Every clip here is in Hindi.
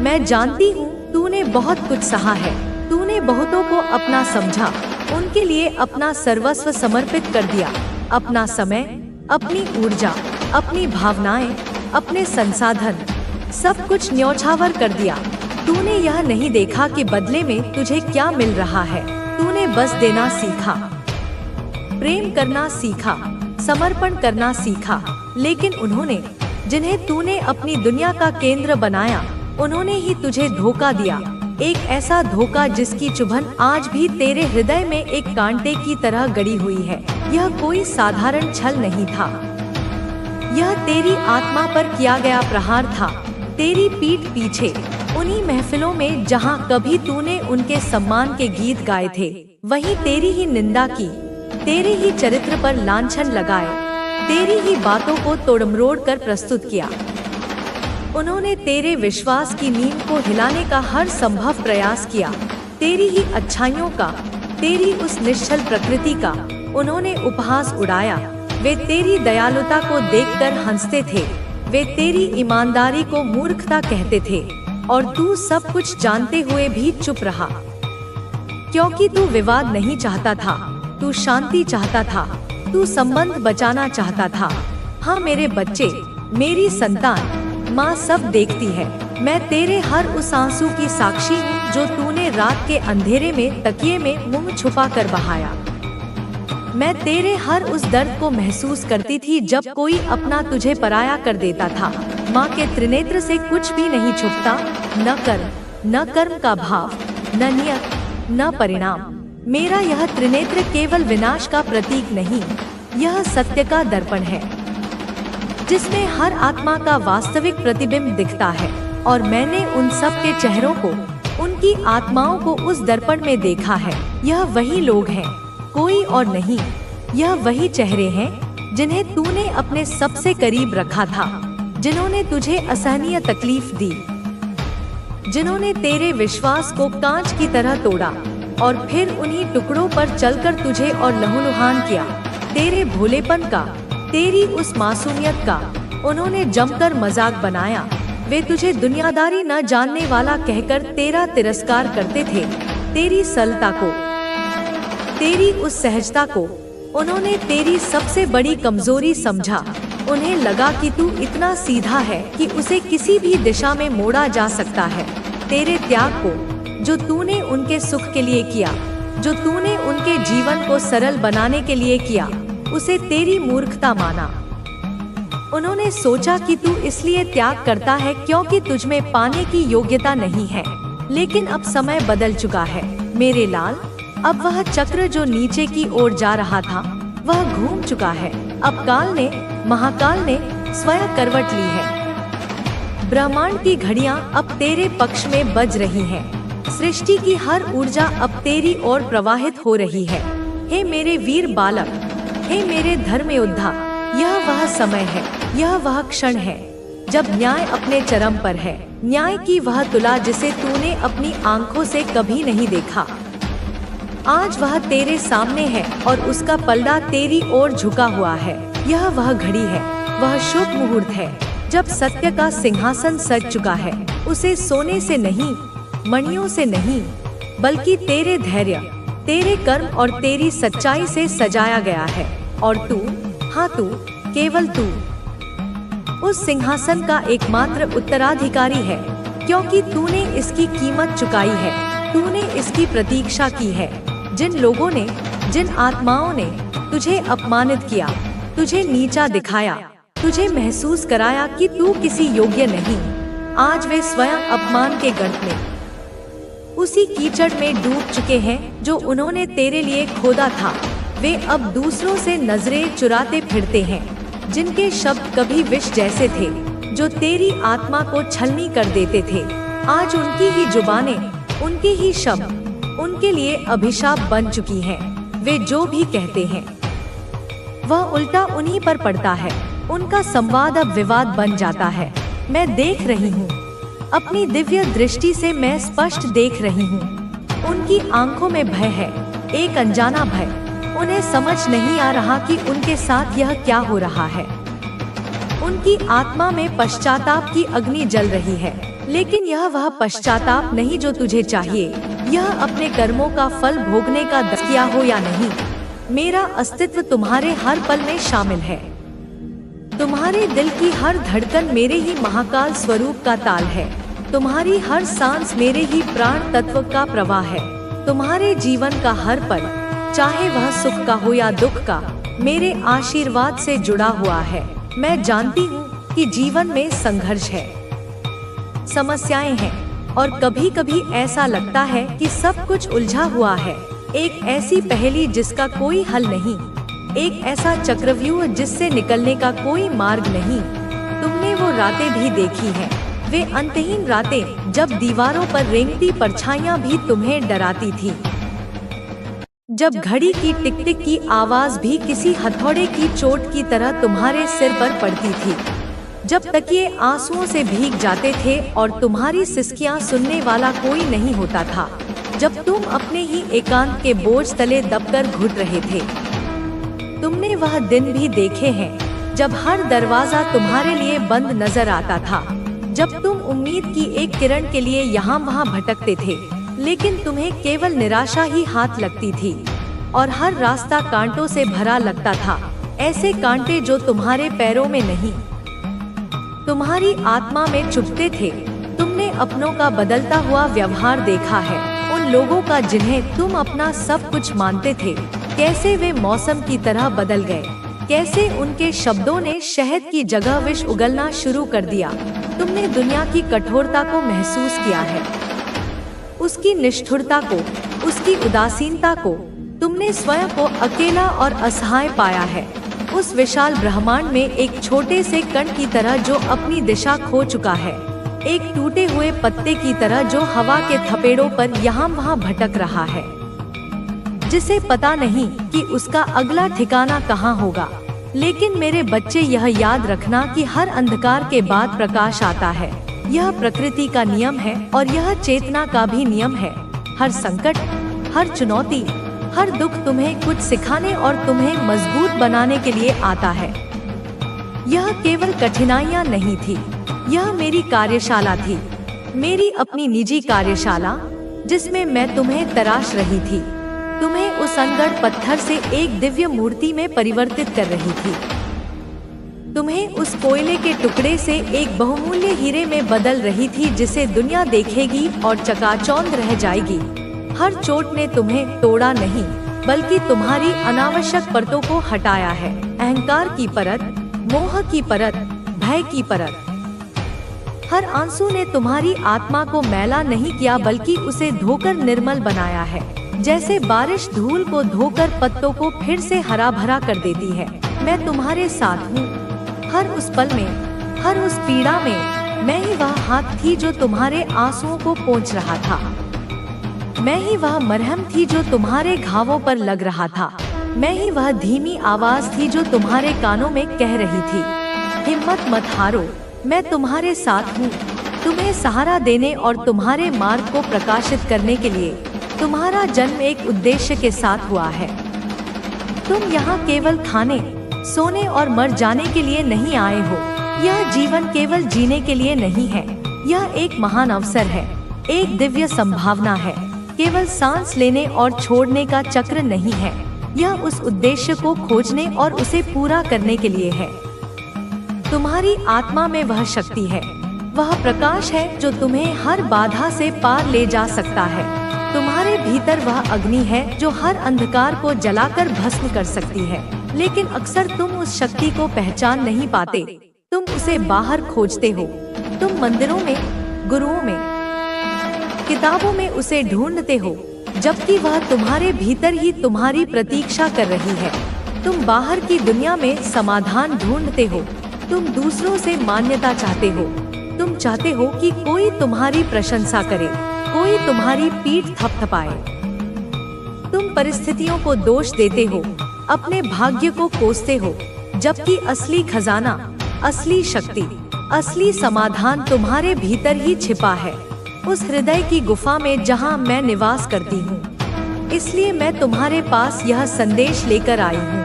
मैं जानती हूँ तूने बहुत कुछ सहा है। तूने बहुतों को अपना समझा, उनके लिए अपना सर्वस्व समर्पित कर दिया। अपना समय, अपनी ऊर्जा, अपनी भावनाएं, अपने संसाधन, सब कुछ न्यौछावर कर दिया। तूने यह नहीं देखा कि बदले में तुझे क्या मिल रहा है। तूने बस देना सीखा, प्रेम करना सीखा, समर्पण करना सीखा। लेकिन उन्होंने, जिन्हें तूने अपनी दुनिया का केंद्र बनाया, उन्होंने ही तुझे धोखा दिया। एक ऐसा धोखा जिसकी चुभन आज भी तेरे हृदय में एक कांटे की तरह गड़ी हुई है। यह कोई साधारण छल नहीं था, यह तेरी आत्मा पर किया गया प्रहार था। तेरी पीठ पीछे, उन्हीं महफिलों में जहां कभी तूने उनके सम्मान के गीत गाए थे, वहीं तेरी ही निंदा की, तेरे ही चरित्र पर लांछन लगाए, तेरी ही बातों को तोड़मरोड़ कर प्रस्तुत किया। उन्होंने तेरे विश्वास की नींव को हिलाने का हर संभव प्रयास किया। तेरी ही अच्छाइयों का, तेरी उस निश्चल प्रकृति का उन्होंने उपहास उड़ाया। वे तेरी दयालुता को देखकर हंसते थे, वे तेरी ईमानदारी को मूर्खता कहते थे, और तू सब कुछ जानते हुए भी चुप रहा। क्योंकि तू विवाद नहीं चाहता था, तू शांति चाहता था, तू संबंध बचाना चाहता था। हाँ मेरे बच्चे, मेरी संतान, माँ सब देखती है। मैं तेरे हर उस आंसू की साक्षी हूँ जो तूने रात के अंधेरे में तकिए में मुंह छुपा कर बहाया। मैं तेरे हर उस दर्द को महसूस करती थी जब कोई अपना तुझे पराया कर देता था। माँ के त्रिनेत्र से कुछ भी नहीं छुपता, न कर्म का भाव, न नियत, न परिणाम। मेरा यह त्रिनेत्र केवल विनाश का प्रतीक नहीं, यह सत्य का दर्पण है, जिसमें हर आत्मा का वास्तविक प्रतिबिंब दिखता है। और मैंने उन सब के चेहरों को, उनकी आत्माओं को उस दर्पण में देखा है। यह वही लोग हैं, कोई और नहीं। यह वही चेहरे हैं जिन्हें तूने अपने सबसे करीब रखा था, जिन्होंने तुझे असहनीय तकलीफ दी, जिन्होंने तेरे विश्वास को कांच की तरह तोड़ा और फिर उन्हीं टुकड़ों पर चलकर तुझे और लहूलुहान किया। तेरे भोलेपन का, तेरी उस मासूमियत का उन्होंने जमकर मजाक बनाया। वे तुझे दुनियादारी न जानने वाला कहकर तेरा तिरस्कार करते थे। तेरी सरलता को, तेरी उस सहजता को उन्होंने तेरी सबसे बड़ी कमजोरी समझा। उन्हें लगा कि तू इतना सीधा है कि उसे किसी भी दिशा में मोड़ा जा सकता है। तेरे त्याग को, जो तूने उनके सुख के लिए किया, जो तूने उनके जीवन को सरल बनाने के लिए किया, उसे तेरी मूर्खता माना। उन्होंने सोचा कि तू इसलिए त्याग करता है क्योंकि तुझमें पाने की योग्यता नहीं है। लेकिन अब समय बदल चुका है मेरे लाल। अब वह चक्र जो नीचे की ओर जा रहा था, वह घूम चुका है। अब काल ने, महाकाल ने स्वयं करवट ली है। ब्रह्मांड की घड़ियां अब तेरे पक्ष में बज रही हैं। सृष्टि की हर ऊर्जा अब तेरी ओर प्रवाहित हो रही है। हे मेरे वीर बालक, हे मेरे धर्म योद्धा, यह वह समय है, यह वह क्षण है जब न्याय अपने चरम पर है। न्याय की वह तुला जिसे तूने अपनी आंखों से कभी नहीं देखा, आज वह तेरे सामने है और उसका पलड़ा तेरी ओर झुका हुआ है। यह वह घड़ी है, वह शुभ मुहूर्त है जब सत्य का सिंहासन सज चुका है। उसे सोने से नहीं, मणियों से नहीं, बल्कि तेरे धैर्य, तेरे कर्म और तेरी सच्चाई से सजाया गया है। और तू, हाँ तू, केवल तू उस सिंहासन का एकमात्र उत्तराधिकारी है, क्योंकि तूने इसकी कीमत चुकाई है, तूने इसकी प्रतीक्षा की है। जिन लोगों ने, जिन आत्माओं ने तुझे अपमानित किया, तुझे नीचा दिखाया, तुझे महसूस कराया कि तू किसी योग्य नहीं, आज वे स्वयं अपमान के गर्त में, उसी कीचड़ में डूब चुके हैं जो उन्होंने तेरे लिए खोदा था। वे अब दूसरों से नजरें चुराते फिरते हैं, जिनके शब्द कभी विष जैसे थे, जो तेरी आत्मा को छलनी कर देते थे। आज उनकी ही जुबानें, उनके ही शब्द उनके लिए अभिशाप बन चुकी हैं। वे जो भी कहते हैं वह उल्टा उन्हीं पर पड़ता है। उनका संवाद अब विवाद बन जाता है। मैं देख रही हूँ, अपनी दिव्य दृष्टि से मैं स्पष्ट देख रही हूँ। उनकी आंखों में भय है, एक अनजाना भय। उन्हें समझ नहीं आ रहा कि उनके साथ यह क्या हो रहा है। उनकी आत्मा में पश्चाताप की अग्नि जल रही है। लेकिन यह वह पश्चाताप नहीं जो तुझे चाहिए। यह अपने कर्मों का फल भोगने का किया हो या नहीं। मेरा अस्तित्व तुम्हारे हर पल में शामिल है। तुम्हारे दिल की हर धड़कन मेरे ही महाकाल स्वरूप का ताल है। तुम्हारी हर सांस मेरे ही प्राण तत्व का प्रवाह है। तुम्हारे जीवन का हर पल, चाहे वह सुख का हो या दुख का, मेरे आशीर्वाद से जुड़ा हुआ है। मैं जानती हूँ कि जीवन में संघर्ष है, समस्याएं हैं, और कभी कभी ऐसा लगता है कि सब कुछ उलझा हुआ है। एक ऐसी पहेली जिसका कोई हल नहीं, एक ऐसा चक्रव्यूह जिससे निकलने का कोई मार्ग नहीं। तुमने वो रातें भी देखी हैं, वे अंतहीन रातें जब दीवारों पर रेंगती परछाइयां भी तुम्हें डराती थी, जब घड़ी की टिक टिक की आवाज भी किसी हथौड़े की चोट की तरह तुम्हारे सिर पर पड़ती थी, जब तकिए आंसुओं से भीग जाते थे और तुम्हारी सिसकियां सुनने वाला कोई नहीं होता था, जब तुम अपने ही एकांत के बोझ तले दबकर घुट रहे थे। तुमने वह दिन भी देखे हैं जब हर दरवाजा तुम्हारे लिए बंद नजर आता था, जब तुम उम्मीद की एक किरण के लिए यहाँ वहाँ भटकते थे, लेकिन तुम्हें केवल निराशा ही हाथ लगती थी और हर रास्ता कांटों से भरा लगता था, ऐसे कांटे जो तुम्हारे पैरों में नहीं, तुम्हारी आत्मा में चुभते थे। तुमने अपनों का बदलता हुआ व्यवहार देखा है, उन लोगों का जिन्हें तुम अपना सब कुछ मानते थे, कैसे वे मौसम की तरह बदल गए, कैसे उनके शब्दों ने शहद की जगह विष उगलना शुरू कर दिया। तुमने दुनिया की कठोरता को महसूस किया है, उसकी निष्ठुरता को, उसकी उदासीनता को। तुमने स्वयं को अकेला और असहाय पाया है, उस विशाल ब्रह्मांड में एक छोटे से कण की तरह जो अपनी दिशा खो चुका है, एक टूटे हुए पत्ते की तरह जो हवा के थपेड़ों पर यहाँ वहाँ भटक रहा है, जिसे पता नहीं कि उसका अगला ठिकाना कहाँ होगा। लेकिन मेरे बच्चे, यह याद रखना कि हर अंधकार के बाद प्रकाश आता है। यह प्रकृति का नियम है और यह चेतना का भी नियम है। हर संकट, हर चुनौती, हर दुख तुम्हें कुछ सिखाने और तुम्हें मजबूत बनाने के लिए आता है। यह केवल कठिनाइयाँ नहीं थी, यह मेरी कार्यशाला थी, मेरी अपनी निजी कार्यशाला, जिसमें मैं तुम्हें तराश रही थी, तुम्हें उस अनगढ़ पत्थर से एक दिव्य मूर्ति में परिवर्तित कर रही थी, तुम्हें उस कोयले के टुकड़े से एक बहुमूल्य हीरे में बदल रही थी जिसे दुनिया देखेगी और चकाचौंध रह जाएगी। हर चोट ने तुम्हें तोड़ा नहीं, बल्कि तुम्हारी अनावश्यक परतों को हटाया है। अहंकार की परत, मोह की परत, भय की परत। हर आंसू ने तुम्हारी आत्मा को मैला नहीं किया, बल्कि उसे धोकर निर्मल बनाया है। जैसे बारिश धूल को धोकर पत्तों को फिर से हरा भरा कर देती है, मैं तुम्हारे साथ हूँ। हर उस पल में, हर उस पीड़ा में, मैं ही वह हाथ थी जो तुम्हारे आंसुओं को पोंछ रहा था। मैं ही वह मरहम थी जो तुम्हारे घावों पर लग रहा था। मैं ही वह धीमी आवाज थी जो तुम्हारे कानों में कह रही थी, हिम्मत मत हारो, मैं तुम्हारे साथ हूँ। तुम्हें सहारा देने और तुम्हारे मार्ग को प्रकाशित करने के लिए। तुम्हारा जन्म एक उद्देश्य के साथ हुआ है। तुम यहाँ केवल खाने, सोने और मर जाने के लिए नहीं आए हो। यह जीवन केवल जीने के लिए नहीं है, यह एक महान अवसर है, एक दिव्य संभावना है। केवल सांस लेने और छोड़ने का चक्र नहीं है, यह उस उद्देश्य को खोजने और उसे पूरा करने के लिए है। तुम्हारी आत्मा में वह शक्ति है, वह प्रकाश है जो तुम्हें हर बाधा से पार ले जा सकता है। तुम्हारे भीतर वह अग्नि है जो हर अंधकार को जलाकर भस्म कर सकती है, लेकिन अक्सर तुम उस शक्ति को पहचान नहीं पाते। तुम उसे बाहर खोजते हो, तुम मंदिरों में, गुरुओं में, किताबों में उसे ढूंढते हो, जबकि वह तुम्हारे भीतर ही तुम्हारी प्रतीक्षा कर रही है। तुम बाहर की दुनिया में समाधान ढूंढते हो, तुम दूसरों से मान्यता चाहते हो, तुम चाहते हो कि कोई तुम्हारी प्रशंसा करे, कोई तुम्हारी पीठ थपथपाए। तुम परिस्थितियों को दोष देते हो, अपने भाग्य को कोसते हो, जबकि असली खजाना, असली शक्ति, असली समाधान तुम्हारे भीतर ही छिपा है, उस हृदय की गुफा में जहां मैं निवास करती हूँ। इसलिए मैं तुम्हारे पास यह संदेश लेकर आई हूँ,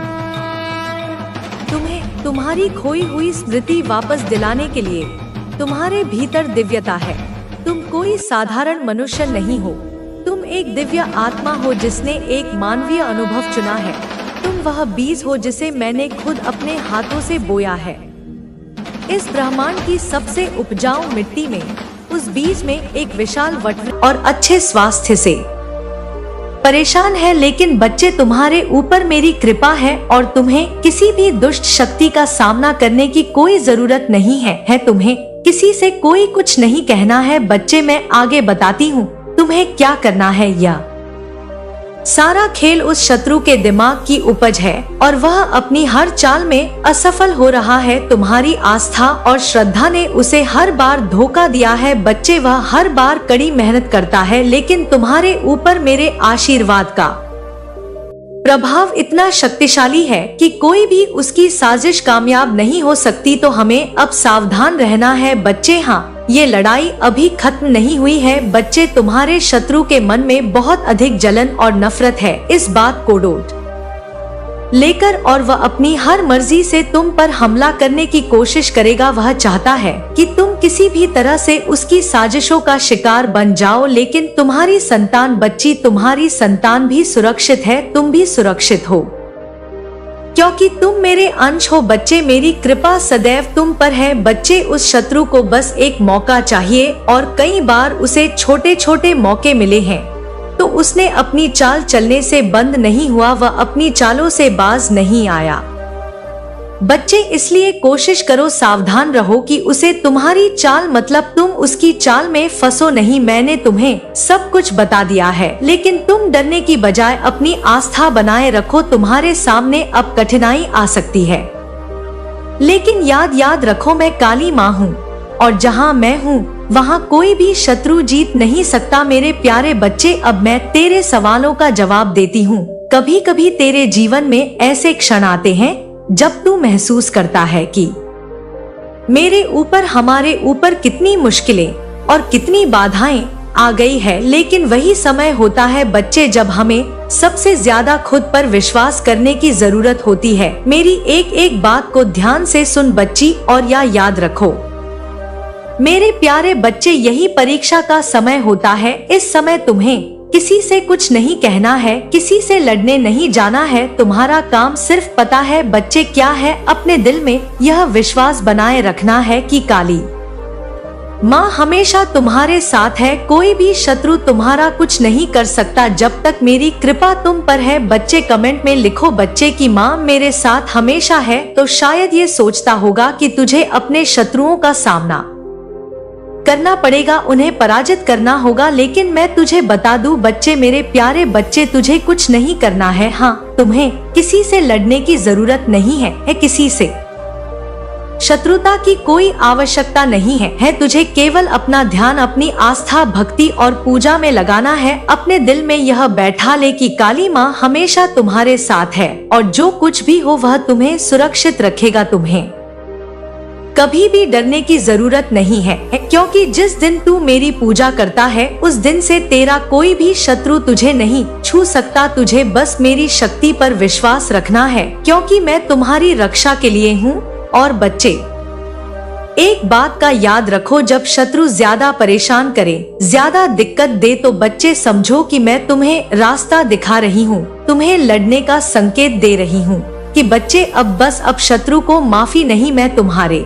तुम्हें तुम्हारी खोई हुई स्मृति वापस दिलाने के लिए। तुम्हारे भीतर दिव्यता है, तुम कोई साधारण मनुष्य नहीं हो। तुम एक दिव्य आत्मा हो जिसने एक मानवीय अनुभव चुना है। तुम वह बीज हो जिसे मैंने खुद अपने हाथों से बोया है। इस ब्रह्मांड की सबसे उपजाऊ मिट्टी में, उस बीज में एक विशाल वट और अच्छे स्वास्थ्य से परेशान है। लेकिन बच्चे, तुम्हारे ऊपर मेरी कृपा है और तुम्हें किसी भी दुष्ट शक्ति का सामना करने की कोई जरूरत नहीं है। तुम्हें किसी से कोई कुछ नहीं कहना है। बच्चे, मैं आगे बताती हूँ तुम्हें क्या करना है। यह सारा खेल उस शत्रु के दिमाग की उपज है और वह अपनी हर चाल में असफल हो रहा है। तुम्हारी आस्था और श्रद्धा ने उसे हर बार धोखा दिया है। बच्चे, वह हर बार कड़ी मेहनत करता है, लेकिन तुम्हारे ऊपर मेरे आशीर्वाद का प्रभाव इतना शक्तिशाली है कि कोई भी उसकी साजिश कामयाब नहीं हो सकती। तो हमें अब सावधान रहना है। बच्चे, हाँ, ये लड़ाई अभी खत्म नहीं हुई है। बच्चे, तुम्हारे शत्रु के मन में बहुत अधिक जलन और नफरत है इस बात को डोट लेकर, और वह अपनी हर मर्जी से तुम पर हमला करने की कोशिश करेगा। वह चाहता है कि तुम किसी भी तरह से उसकी साजिशों का शिकार बन जाओ। लेकिन तुम्हारी संतान, बच्ची, तुम्हारी संतान भी सुरक्षित है। तुम भी सुरक्षित हो क्योंकि तुम मेरे अंश हो। बच्चे, मेरी कृपा सदैव तुम पर है। बच्चे, उस शत्रु को बस एक मौका चाहिए और कई बार उसे छोटे छोटे मौके मिले हैं, तो उसने अपनी चाल चलने से बंद नहीं हुआ। वह अपनी चालों से बाज नहीं आया। बच्चे, इसलिए कोशिश करो, सावधान रहो कि उसे तुम्हारी चाल, मतलब तुम उसकी चाल में फंसो नहीं। मैंने तुम्हें सब कुछ बता दिया है, लेकिन तुम डरने की बजाय अपनी आस्था बनाए रखो। तुम्हारे सामने अब कठिनाई आ सकती है, लेकिन याद रखो, मैं काली माँ हूँ और जहाँ मैं हूँ वहाँ कोई भी शत्रु जीत नहीं सकता। मेरे प्यारे बच्चे, अब मैं तेरे सवालों का जवाब देती हूँ। कभी कभी तेरे जीवन में ऐसे क्षण आते हैं जब तू महसूस करता है कि मेरे ऊपर, हमारे ऊपर कितनी मुश्किलें और कितनी बाधाएं आ गई है। लेकिन वही समय होता है बच्चे जब हमें सबसे ज्यादा खुद पर विश्वास करने की जरूरत होती है। मेरी एक एक बात को ध्यान से सुन बच्ची, और याद रखो मेरे प्यारे बच्चे, यही परीक्षा का समय होता है। इस समय तुम्हें किसी से कुछ नहीं कहना है, किसी से लड़ने नहीं जाना है। तुम्हारा काम सिर्फ, पता है बच्चे क्या है, अपने दिल में यह विश्वास बनाए रखना है कि काली माँ हमेशा तुम्हारे साथ है। कोई भी शत्रु तुम्हारा कुछ नहीं कर सकता जब तक मेरी कृपा तुम पर है। बच्चे, कमेंट में लिखो बच्चे की माँ मेरे साथ हमेशा है। तो शायद ये सोचता होगा कि तुझे अपने शत्रुओं का सामना करना पड़ेगा, उन्हें पराजित करना होगा। लेकिन मैं तुझे बता दूं बच्चे, मेरे प्यारे बच्चे, तुझे कुछ नहीं करना है। हाँ, तुम्हें किसी से लड़ने की जरूरत नहीं है, किसी से शत्रुता की कोई आवश्यकता नहीं है। तुझे केवल अपना ध्यान, अपनी आस्था, भक्ति और पूजा में लगाना है। अपने दिल में यह बैठा ले कि काली माँ हमेशा तुम्हारे साथ है और जो कुछ भी हो वह तुम्हें सुरक्षित रखेगा। तुम्हें कभी भी डरने की जरूरत नहीं है, क्योंकि जिस दिन तू मेरी पूजा करता है उस दिन से तेरा कोई भी शत्रु तुझे नहीं छू सकता। तुझे बस मेरी शक्ति पर विश्वास रखना है, क्योंकि मैं तुम्हारी रक्षा के लिए हूँ। और बच्चे, एक बात का याद रखो, जब शत्रु ज्यादा परेशान करे, ज्यादा दिक्कत दे, तो बच्चे समझो कि मैं तुम्हें रास्ता दिखा रही हूँ, तुम्हें लड़ने का संकेत दे रही हूँ कि बच्चे अब शत्रु को माफी नहीं, मैं तुम्हारे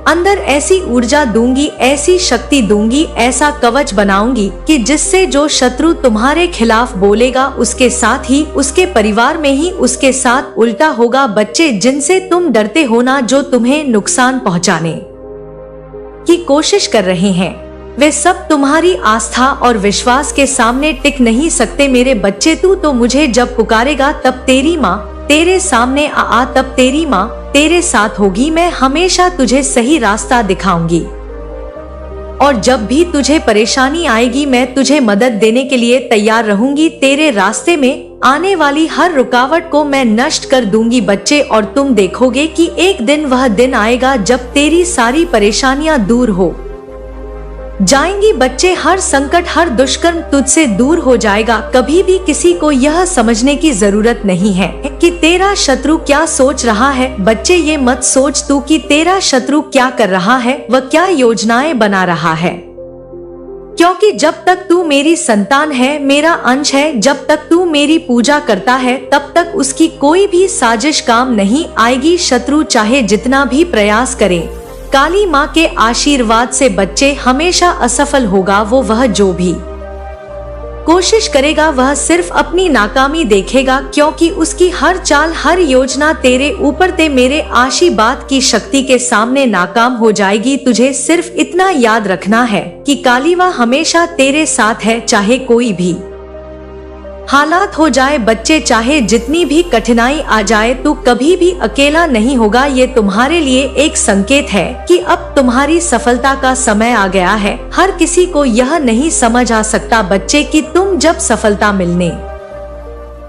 अंदर ऐसी ऊर्जा दूंगी, ऐसी शक्ति दूंगी, ऐसा कवच बनाऊंगी कि जिससे जो शत्रु तुम्हारे खिलाफ बोलेगा उसके साथ ही, उसके परिवार में ही उसके साथ उल्टा होगा। बच्चे, जिनसे तुम डरते हो ना, जो तुम्हें नुकसान पहुंचाने की कोशिश कर रहे हैं, वे सब तुम्हारी आस्था और विश्वास के सामने टिक नहीं सकते। मेरे बच्चे, तू तो मुझे जब पुकारेगा तब तेरी माँ तेरे सामने तब तेरी माँ तेरे साथ होगी। मैं हमेशा तुझे सही रास्ता दिखाऊंगी और जब भी तुझे परेशानी आएगी मैं तुझे मदद देने के लिए तैयार रहूंगी। तेरे रास्ते में आने वाली हर रुकावट को मैं नष्ट कर दूंगी बच्चे, और तुम देखोगे कि एक दिन वह दिन आएगा जब तेरी सारी परेशानियां दूर हो जाएंगी। बच्चे, हर संकट, हर दुष्कर्म तुझसे दूर हो जाएगा। कभी भी किसी को यह समझने की जरूरत नहीं है कि तेरा शत्रु क्या सोच रहा है। बच्चे, ये मत सोच तू कि तेरा शत्रु क्या कर रहा है, वह क्या योजनाएं बना रहा है। क्योंकि जब तक तू मेरी संतान है, मेरा अंश है, जब तक तू मेरी पूजा करता है तब तक उसकी कोई भी साजिश काम नहीं आएगी। शत्रु चाहे जितना भी प्रयास करे, काली माँ के आशीर्वाद से बच्चे हमेशा असफल होगा। वह जो भी कोशिश करेगा वह सिर्फ अपनी नाकामी देखेगा, क्योंकि उसकी हर चाल, हर योजना तेरे ऊपर ते मेरे आशीर्वाद की शक्ति के सामने नाकाम हो जाएगी। तुझे सिर्फ इतना याद रखना है कि काली माँ हमेशा तेरे साथ है, चाहे कोई भी हालात हो जाए। बच्चे, चाहे जितनी भी कठिनाई आ जाए, तू कभी भी अकेला नहीं होगा। ये तुम्हारे लिए एक संकेत है कि अब तुम्हारी सफलता का समय आ गया है। हर किसी को यह नहीं समझ आ सकता बच्चे कि तुम जब सफलता मिलने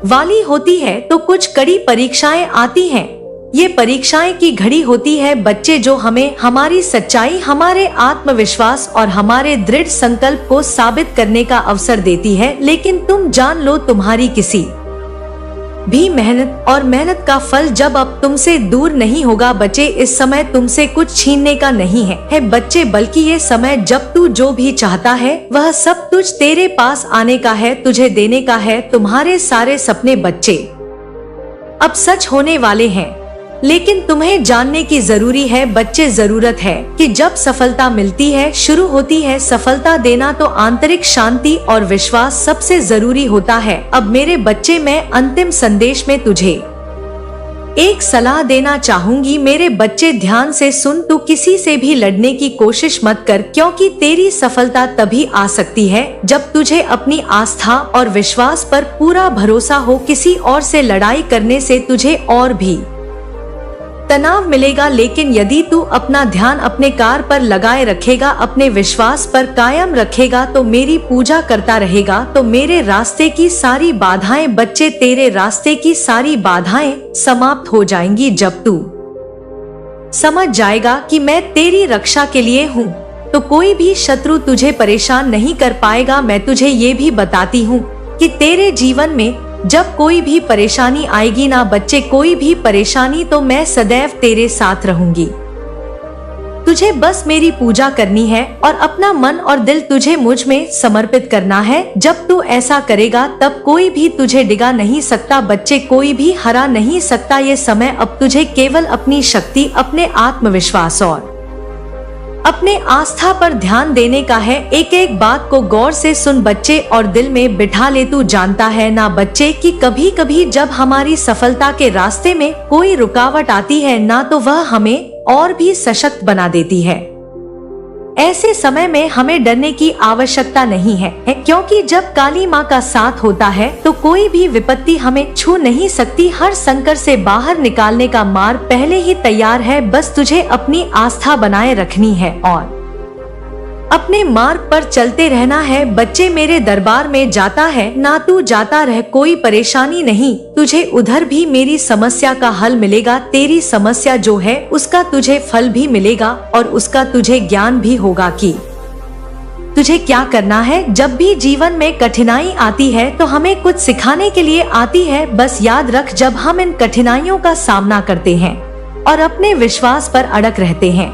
वाली होती है तो कुछ कड़ी परीक्षाएं आती हैं। ये परीक्षाएं की घड़ी होती है बच्चे, जो हमें हमारी सच्चाई, हमारे आत्मविश्वास और हमारे दृढ़ संकल्प को साबित करने का अवसर देती है। लेकिन तुम जान लो, तुम्हारी किसी भी मेहनत का फल जब अब तुमसे दूर नहीं होगा। बच्चे, इस समय तुमसे कुछ छीनने का नहीं है बच्चे, बल्कि ये समय जब तू जो भी चाहता है वह सब तुझ तेरे पास आने का है, तुझे देने का है। तुम्हारे सारे सपने बच्चे अब सच होने वाले हैं, लेकिन तुम्हें जानने की जरूरी है बच्चे, जरूरत है कि जब सफलता मिलती है, शुरू होती है सफलता देना, तो आंतरिक शांति और विश्वास सबसे जरूरी होता है। अब मेरे बच्चे, मैं अंतिम संदेश में तुझे एक सलाह देना चाहूंगी। मेरे बच्चे, ध्यान से सुन। तू किसी से भी लड़ने की कोशिश मत कर, क्योंकि तेरी सफलता तभी आ सकती है जब तुझे अपनी आस्था और विश्वास पर पूरा भरोसा हो। किसी और से लड़ाई करने से तुझे और भी तनाव मिलेगा, लेकिन यदि तू अपना ध्यान अपने कार्य पर लगाए रखेगा, अपने विश्वास पर कायम रखेगा, तो मेरी पूजा करता रहेगा, तो मेरे रास्ते की सारी बाधाएं बच्चे, तेरे रास्ते की सारी बाधाएं समाप्त हो जाएंगी। जब तू समझ जाएगा कि मैं तेरी रक्षा के लिए हूँ, तो कोई भी शत्रु तुझे परेशान नहीं कर पाएगा। मैं तुझे ये भी बताती हूँ कि तेरे जीवन में जब कोई भी परेशानी आएगी ना बच्चे, कोई भी परेशानी, तो मैं सदैव तेरे साथ रहूंगी। तुझे बस मेरी पूजा करनी है और अपना मन और दिल तुझे मुझ में समर्पित करना है। जब तू ऐसा करेगा तब कोई भी तुझे डिगा नहीं सकता बच्चे, कोई भी हरा नहीं सकता। ये समय अब तुझे केवल अपनी शक्ति, अपने आत्मविश्वास और अपने आस्था पर ध्यान देने का है। एक एक बात को गौर से सुन बच्चे और दिल में बिठा ले। तू जानता है ना बच्चे कि कभी कभी जब हमारी सफलता के रास्ते में कोई रुकावट आती है ना, तो वह हमें और भी सशक्त बना देती है। ऐसे समय में हमें डरने की आवश्यकता नहीं है, क्योंकि जब काली माँ का साथ होता है तो कोई भी विपत्ति हमें छू नहीं सकती। हर संकट से बाहर निकालने का मार्ग पहले ही तैयार है, बस तुझे अपनी आस्था बनाए रखनी है और अपने मार्ग पर चलते रहना है। बच्चे, मेरे दरबार में जाता है ना तू जाता रह, कोई परेशानी नहीं, तुझे उधर भी मेरी समस्या का हल मिलेगा। तेरी समस्या जो है उसका तुझे फल भी मिलेगा और उसका तुझे ज्ञान भी होगा कि तुझे क्या करना है। जब भी जीवन में कठिनाई आती है तो हमें कुछ सिखाने के लिए आती है। बस याद रख, जब हम इन कठिनाइयों का सामना करते हैं और अपने विश्वास पर अड़क रहते हैं,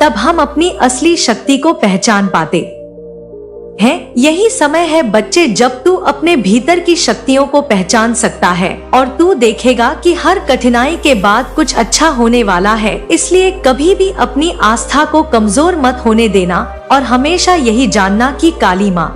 तब हम अपनी असली शक्ति को पहचान पाते हैं। यही समय है बच्चे जब तू अपने भीतर की शक्तियों को पहचान सकता है और तू देखेगा कि हर कठिनाई के बाद कुछ अच्छा होने वाला है। इसलिए कभी भी अपनी आस्था को कमजोर मत होने देना और हमेशा यही जानना कि काली माँ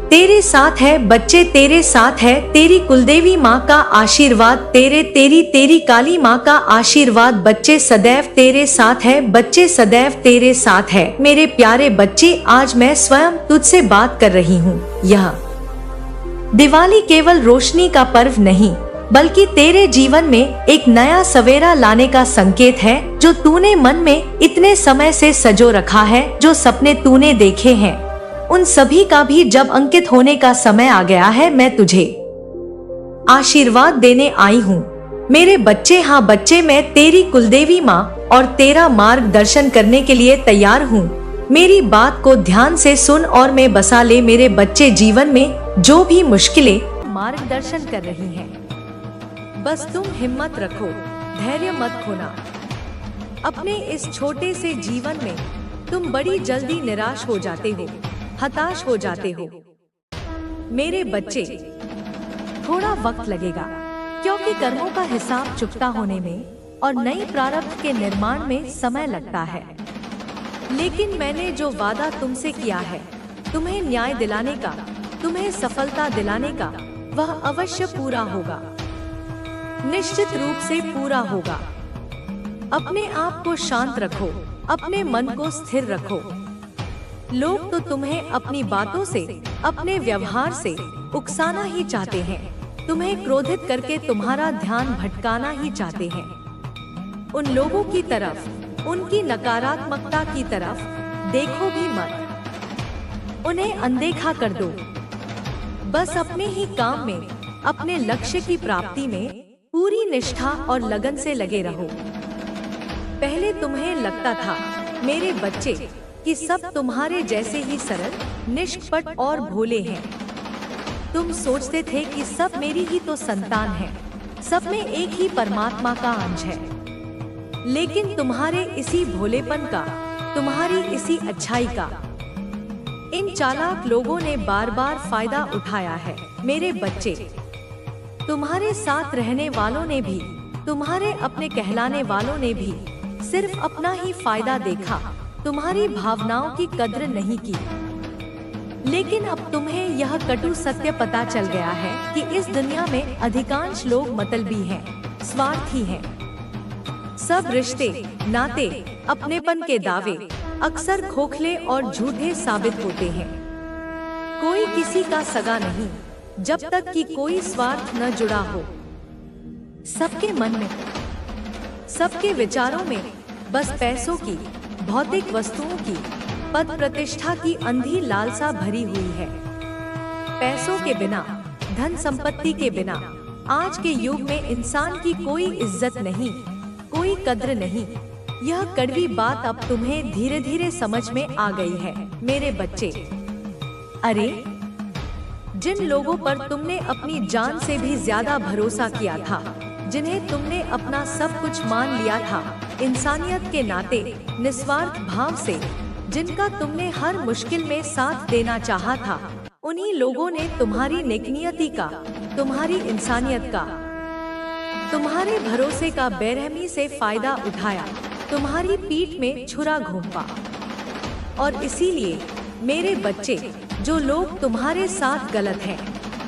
तेरे साथ है बच्चे, तेरे साथ है। तेरी कुलदेवी माँ का आशीर्वाद, तेरी काली माँ का आशीर्वाद बच्चे सदैव तेरे साथ है। बच्चे सदैव तेरे साथ है। मेरे प्यारे बच्चे, आज मैं स्वयं तुझसे बात कर रही हूँ। यह दिवाली केवल रोशनी का पर्व नहीं, बल्कि तेरे जीवन में एक नया सवेरा लाने का संकेत है। जो तूने मन में इतने समय से सजो रखा है, जो सपने तूने देखे हैं, उन सभी का भी जब अंकित होने का समय आ गया है, मैं तुझे आशीर्वाद देने आई हूँ। मेरे बच्चे, हाँ बच्चे, मैं तेरी कुलदेवी माँ और तेरा मार्गदर्शन करने के लिए तैयार हूँ। मेरी बात को ध्यान से सुन और मैं बसा ले। मेरे बच्चे, जीवन में जो भी मुश्किलें मार्गदर्शन कर रही हैं, बस तुम हिम्मत रखो, धैर्य मत खोना। अपने इस छोटे से जीवन में तुम बड़ी जल्दी निराश हो जाते हो। हताश हो जाते हो। मेरे बच्चे, थोड़ा वक्त लगेगा, क्योंकि कर्मों का हिसाब चुकता होने में और नई प्रारब्ध के निर्माण में समय लगता है। लेकिन मैंने जो वादा तुमसे किया है, तुम्हें न्याय दिलाने का, तुम्हें सफलता दिलाने का, वह अवश्य पूरा होगा, निश्चित रूप से पूरा होगा। अपने आप को शांत रखो, अपने मन को स्थिर रखो। लोग तो तुम्हें अपनी बातों से, अपने व्यवहार से उकसाना ही चाहते हैं, तुम्हें क्रोधित करके तुम्हारा ध्यान भटकाना ही चाहते हैं। उन लोगों की तरफ, उनकी नकारात्मकता की तरफ देखो भी मत, उन्हें अनदेखा कर दो। बस अपने ही काम में, अपने लक्ष्य की प्राप्ति में पूरी निष्ठा और लगन से लगे रहो। पहले तुम्हें लगता था मेरे बच्चे कि सब तुम्हारे जैसे ही सरल, निष्कपट और भोले हैं। तुम सोचते थे कि सब मेरी ही तो संतान है, सब में एक ही परमात्मा का अंश है। लेकिन तुम्हारे इसी भोलेपन का, तुम्हारी इसी अच्छाई का इन चालाक लोगों ने बार बार फायदा उठाया है। मेरे बच्चे, तुम्हारे साथ रहने वालों ने भी, तुम्हारे अपने कहलाने वालों ने भी सिर्फ अपना ही फायदा देखा, तुम्हारी भावनाओं की कद्र नहीं की। लेकिन अब तुम्हें यह कटु सत्य पता चल गया है कि इस दुनिया में अधिकांश लोग मतलबी हैं, स्वार्थी हैं। सब रिश्ते, नाते, अपनेपन के दावे अक्सर खोखले और झूठे साबित होते हैं। कोई किसी का सगा नहीं जब तक कि कोई स्वार्थ न जुड़ा हो। सबके मन में, सबके विचारों में बस पैसों की, भौतिक वस्तुओं की, पद प्रतिष्ठा की अंधी लालसा भरी हुई है। पैसों के बिना, धन संपत्ति के बिना आज के युग में इंसान की कोई इज्जत नहीं, कोई कद्र नहीं। यह कड़वी बात अब तुम्हें धीरे धीरे समझ में आ गई है। मेरे बच्चे, अरे जिन लोगों पर तुमने अपनी जान से भी ज्यादा भरोसा किया था, जिन्हें तुमने अपना सब कुछ मान लिया था, इंसानियत के नाते, निस्वार्थ भाव से, जिनका तुमने हर मुश्किल में साथ देना चाहा था, उन्हीं लोगों ने तुम्हारी नेकनियती का, तुम्हारी इंसानियत का, तुम्हारे भरोसे का बेरहमी से फायदा उठाया, तुम्हारी पीठ में छुरा घोंपा। और इसीलिए मेरे बच्चे, जो लोग तुम्हारे साथ गलत हैं,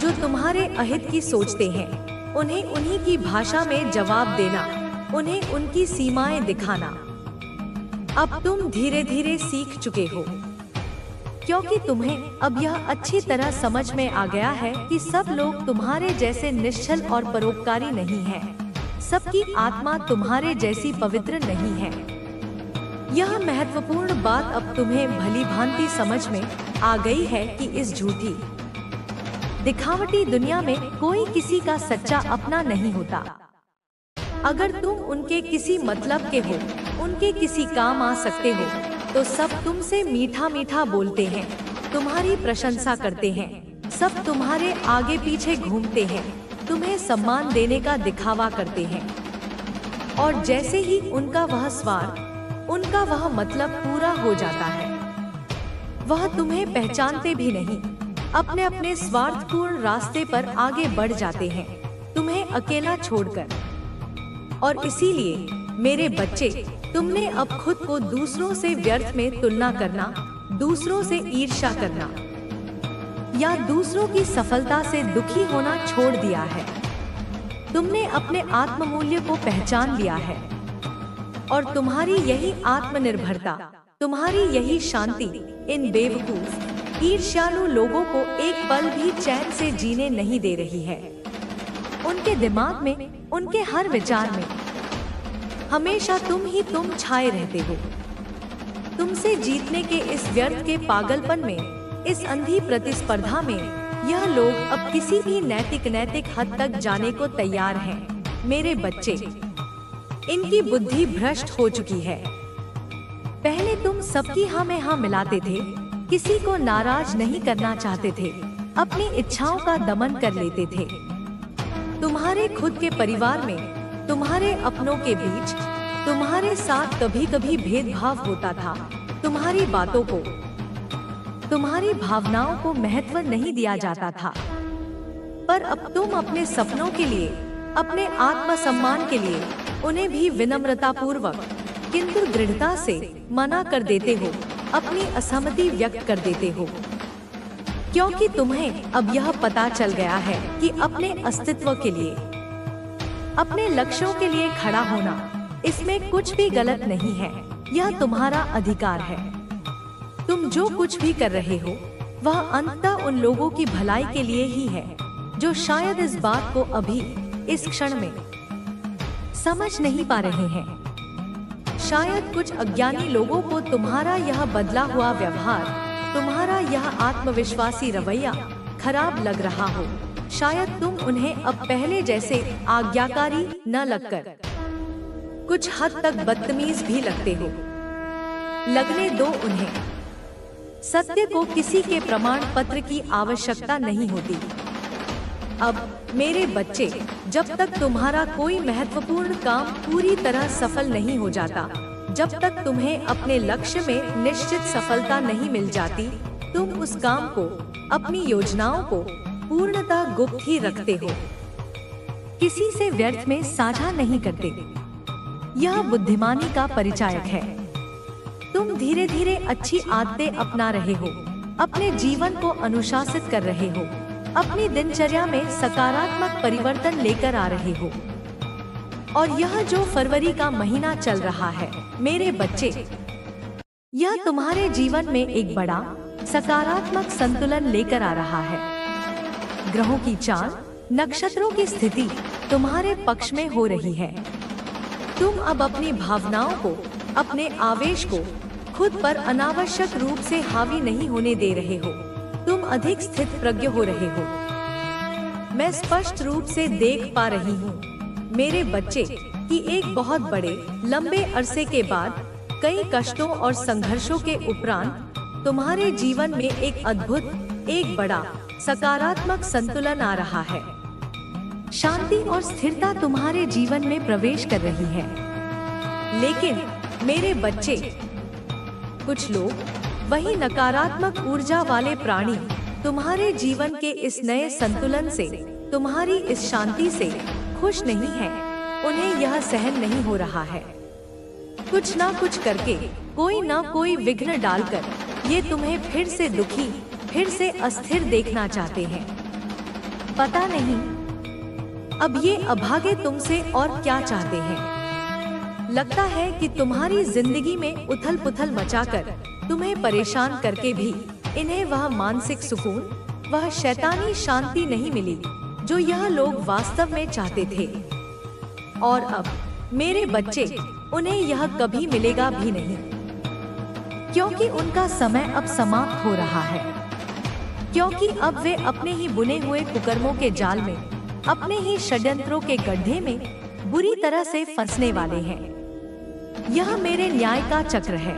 जो तुम्हारे अहित की सोचते हैं, उन्हें उन्हीं की भाषा में जवाब देना, उन्हें उनकी सीमाएं दिखाना अब तुम धीरे धीरे सीख चुके हो, क्योंकि तुम्हें अब यह अच्छी तरह समझ में आ गया है कि सब लोग तुम्हारे जैसे निश्चल और परोपकारी नहीं हैं। सबकी आत्मा तुम्हारे जैसी पवित्र नहीं है। यह महत्वपूर्ण बात अब तुम्हें भली भांति समझ में आ गई है कि इस झूठी, दिखावटी दुनिया में कोई किसी का सच्चा अपना नहीं होता। अगर तुम उनके किसी मतलब के हो, उनके किसी काम आ सकते हो, तो सब तुमसे मीठा मीठा बोलते हैं, तुम्हारी प्रशंसा करते हैं, सब तुम्हारे आगे पीछे घूमते हैं, तुम्हें सम्मान देने का दिखावा करते हैं। और जैसे ही उनका वह स्वार्थ, उनका वह मतलब पूरा हो जाता है, वह तुम्हें पहचानते भी नहीं, अपने अपने स्वार्थपूर्ण रास्ते पर आगे बढ़ जाते हैं, तुम्हें अकेला छोड़कर। और इसीलिए मेरे बच्चे, तुमने अब खुद को दूसरों से व्यर्थ में तुलना करना, दूसरों से ईर्ष्या करना या दूसरों की सफलता से दुखी होना छोड़ दिया है। तुमने अपने आत्ममूल्य को पहचान लिया है और तुम्हारी यही आत्मनिर्भरता, तुम्हारी यही शांति इन बेवकूफ, ईर्ष्यालु लोगों को एक पल भी चैन से जीने नहीं दे रही है। उनके दिमाग में, उनके हर विचार में हमेशा तुम ही तुम छाए रहते हो। तुमसे जीतने के इस व्यर्थ के पागलपन में, इस अंधी प्रतिस्पर्धा में यह लोग अब किसी भी नैतिक हद तक जाने को तैयार हैं। मेरे बच्चे, इनकी बुद्धि भ्रष्ट हो चुकी है। पहले तुम सबकी हाँ में हाँ मिलाते थे, किसी को नाराज नहीं करना चाहते थे, अपनी इच्छाओं का दमन कर लेते थे। तुम्हारे खुद के परिवार में, तुम्हारे अपनों के बीच तुम्हारे साथ कभी कभी भेदभाव होता था। तुम्हारी बातों को, तुम्हारी भावनाओं को महत्व नहीं दिया जाता था, पर अब तुम अपने सपनों के लिए, अपने आत्मसम्मान के लिए उन्हें भी विनम्रता पूर्वक किंतु दृढ़ता से मना कर देते हो, अपनी असहमति व्यक्त कर देते हो, क्योंकि तुम्हें अब यह पता चल गया है कि अपने अस्तित्व के लिए, अपने लक्ष्यों के लिए खड़ा होना, इसमें कुछ भी गलत नहीं है। यह तुम्हारा अधिकार है। तुम जो कुछ भी कर रहे हो वह अंततः उन लोगों की भलाई के लिए ही है जो शायद इस बात को अभी इस क्षण में समझ नहीं पा रहे हैं। शायद कुछ अज्ञानी लोगों को तुम्हारा यह बदला हुआ व्यवहार, तुम्हारा यह आत्मविश्वासी रवैया खराब लग रहा हो। शायद तुम उन्हें अब पहले जैसे आज्ञाकारी न लगकर कुछ हद तक बदतमीज भी लगते हो। लगने दो उन्हें। सत्य को किसी के प्रमाण पत्र की आवश्यकता नहीं होती। अब मेरे बच्चे, जब तक तुम्हारा कोई महत्वपूर्ण काम पूरी तरह सफल नहीं हो जाता, जब तक तुम्हें अपने लक्ष्य में निश्चित सफलता नहीं मिल जाती, तुम उस काम को, अपनी योजनाओं को पूर्णतः गुप्त ही रखते हो, किसी से व्यर्थ में साझा नहीं करते। यह बुद्धिमानी का परिचायक है। तुम धीरे धीरे अच्छी आदतें अपना रहे हो, अपने जीवन को अनुशासित कर रहे हो, अपनी दिनचर्या में सकारात्मक परिवर्तन लेकर आ रहे हो। और यह जो फरवरी का महीना चल रहा है मेरे बच्चे, यह तुम्हारे जीवन में एक बड़ा सकारात्मक संतुलन लेकर आ रहा है। ग्रहों की चाल, नक्षत्रों की स्थिति तुम्हारे पक्ष में हो रही है। तुम अब अपनी भावनाओं को, अपने आवेश को खुद पर अनावश्यक रूप से हावी नहीं होने दे रहे हो। तुम अधिक स्थित प्रज्ञ हो रहे हो। मैं स्पष्ट रूप से देख पा रही हूँ मेरे बच्चे कि एक बहुत बड़े लंबे अरसे के बाद, कई कष्टों और संघर्षों के उपरांत तुम्हारे जीवन में एक अद्भुत, एक बड़ा सकारात्मक संतुलन आ रहा है। शांति और स्थिरता तुम्हारे जीवन में प्रवेश कर रही है। लेकिन मेरे बच्चे, कुछ लोग, वही नकारात्मक ऊर्जा वाले प्राणी, तुम्हारे जीवन के इस नए संतुलन से, तुम्हारी इस शांति से खुश नहीं है। उन्हें यह सहन नहीं हो रहा है। कुछ ना कुछ करके, कोई ना कोई विघ्न डालकर ये तुम्हें फिर से दुखी, फिर से अस्थिर देखना चाहते हैं। पता नहीं अब ये अभागे तुमसे और क्या चाहते हैं। लगता है कि तुम्हारी जिंदगी में उथल पुथल मचाकर, तुम्हें परेशान करके भी इन्हें वह मानसिक सुकून, वह शैतानी शांति नहीं मिली जो यह लोग वास्तव में चाहते थे। और अब मेरे बच्चे, उन्हें यह कभी मिलेगा भी नहीं, क्योंकि उनका समय अब समाप्त हो रहा है। क्योंकि अब वे अपने ही बुने हुए कुकर्मों के जाल में, अपने ही षड्यंत्रों के गड्ढे में बुरी तरह से फंसने वाले हैं। यह मेरे न्याय का चक्र है।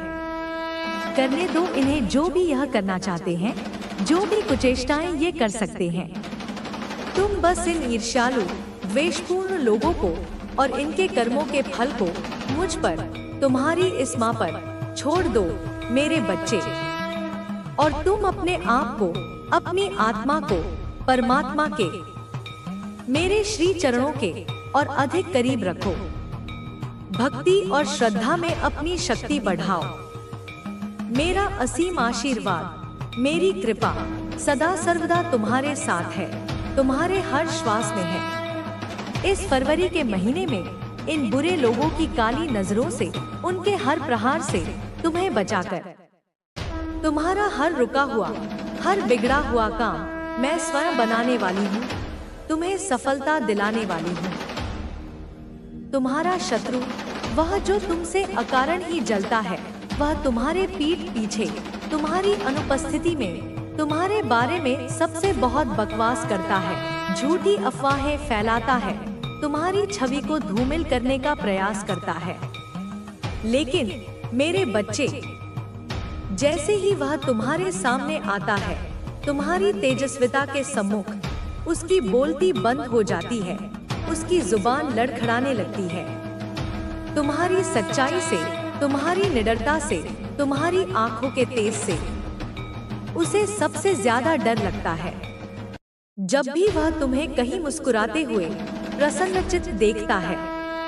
करने दो इन्हें जो भी यह करना चाहते हैं, जो भी कुचेष्टाएं ये कर सकते हैं। तुम बस इन ईर्ष्यालु, द्वेषपूर्ण लोगों को और इनके कर्मों के फल को मुझ पर, तुम्हारी इस मां पर छोड़ दो मेरे बच्चे। और तुम अपने आप को, अपनी आत्मा को परमात्मा के, मेरे श्री चरणों के और अधिक करीब रखो। भक्ति और श्रद्धा में अपनी शक्ति बढ़ाओ। मेरा असीम आशीर्वाद, मेरी कृपा सदा सर्वदा तुम्हारे साथ है, तुम्हारे हर श्वास में है। इस फरवरी के महीने में इन बुरे लोगों की काली नजरों से, उनके हर प्रहार से तुम्हें बचाकर, तुम्हारा हर रुका हुआ, हर बिगड़ा हुआ काम मैं स्वयं बनाने वाली हूँ, तुम्हें सफलता दिलाने वाली हूँ। तुम्हारा शत्रु, वह जो तुमसे अकारण ही जलता है, वह तुम्हारे पीठ पीछे, तुम्हारी अनुपस्थिति में, तुम्हारे बारे में सबसे बहुत बकवास करता है, झूठी अफवाहें फैलाता है, तुम्हारी छवि को धूमिल करने का प्रयास करता है। लेकिन मेरे बच्चे, जैसे ही वह तुम्हारे सामने आता है, तुम्हारी तेजस्विता के सम्मुख उसकी बोलती बंद हो जाती है, उसकी जुबान लड़खड़ाने लगती है। तुम्हारी सच्चाई से, तुम्हारी निडरता से, तुम्हारी आंखों के तेज से उसे सबसे ज्यादा डर लगता है। जब भी वह तुम्हें कहीं मुस्कुराते हुए प्रसन्नचित्त देखता है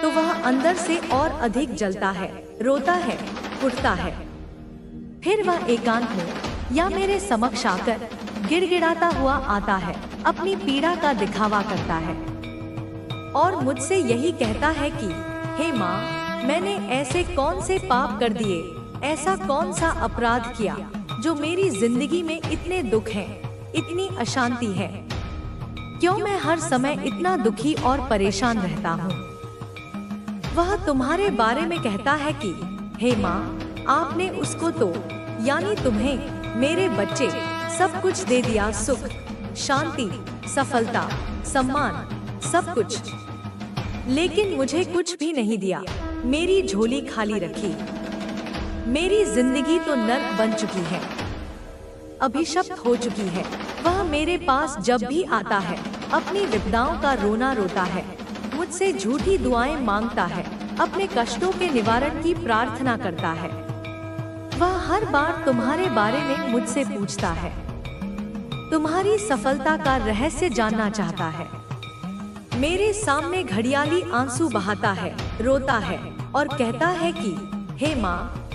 तो वह अंदर से और अधिक जलता है, रोता है, उठता है। फिर वह एकांत में या मेरे समक्ष आकर गिड़गिड़ाता हुआ आता है, अपनी पीड़ा का दिखावा करता है और मुझसे यही कहता है कि हे माँ, मैंने ऐसे कौन से पाप कर दिए, ऐसा कौन सा अपराध किया जो मेरी जिंदगी में इतने दुख हैं, इतनी अशांति है। क्यों मैं हर समय इतना दुखी और परेशान रहता हूँ। वह तुम्हारे बारे में कहता है कि हे माँ, आपने उसको तो यानी तुम्हें, मेरे बच्चे, सब कुछ दे दिया, सुख, शांति, सफलता, सम्मान, सब कुछ, लेकिन मुझे कुछ भी नहीं दिया। मेरी झोली खाली रखी। मेरी जिंदगी तो नर्क बन चुकी है, अभिशप्त हो चुकी है। वह मेरे पास जब भी आता है अपनी विपदाओं का रोना रोता है, मुझसे झूठी दुआएं मांगता है, अपने कष्टों के निवारण की प्रार्थना करता है। वह हर बार तुम्हारे बारे में मुझसे पूछता है, तुम्हारी सफलता का रहस्य जानना चाहता है। मेरे सामने घड़ियाली आंसू बहाता है, रोता है और कहता है कि हे माँ,